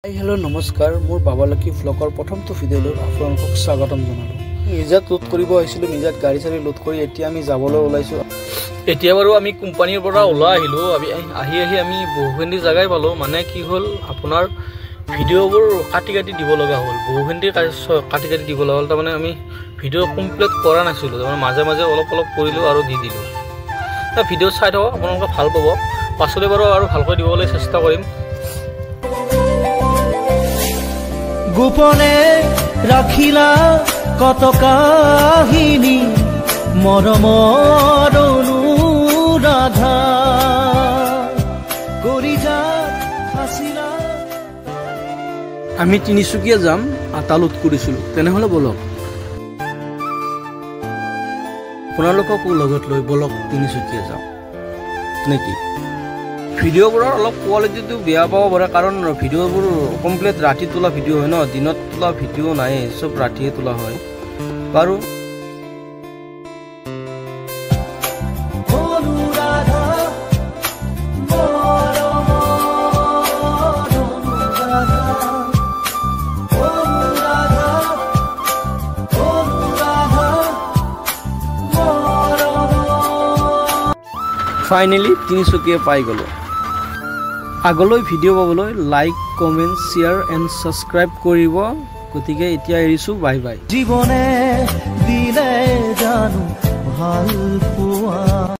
hello नमस्कार मोर बाबालकी फ्लगर प्रथमটো ভিডিঅ'লৈ আপোনালোকক স্বাগতম জনালো মিজাত লোড কৰিব আহিছিলো মিজাত গাড়ী চাৰি লোড কৰি এতিয়া আমি যাবলৈ ওলাইছো এতিয়া বাৰু আমি কোম্পানীৰ পৰা ওলাই আহিলো আহি আমি বহুখিনি জায়গায় পালো মানে কি হল আপোনাৰ ভিডিঅ'বোৰ কাটি দিব লগা হল বহুখিনি কাটি দিব লগা হল তাৰ মানে আমি ভিডিঅ' কমপ্লিট কৰা নাছিলো তাৰ মাজে মাজে অলপ কৰিলো আৰু দি দিলো তা ভিডিঅ' চাই থাকক আপোনালোকে ভাল পাব পাছলৈ বাৰু আৰু ভালকৈ দিবলৈ চেষ্টা কৰিম গোপনে ৰাখিলা কত কাহিনী মৰমৰ অনুৰাধা কৰিজা হাসিলা আমি তিনিচুকীয়া যাম আটা লোড কৰিছিলো তেনেহলে বলক আপোনালোককো লগত লৈ বলক তিনিচুকীয়া যাম নেকি ভিডিঅ'বোৰ অলপ কোৱালিটিটো বেয়া পাব পাৰে কাৰণ ভিডিঅ'বোৰ কমপ্লিট ৰাতি তোলা ভিডিঅ' হয় ন দিনত তোলা ভিডিঅ' নাই সব ৰাতিয়ে তোলা হয় বাৰু ফাইনেলি তিনিচুকীয়া পাই গলো আগলৈ ভিডিঅ' পাবলৈ like comment share and subscribe কৰিব গতিকে এতিয়া এৰিছো বাই বাই জীবনে দিলে জানো ভাল পোৱা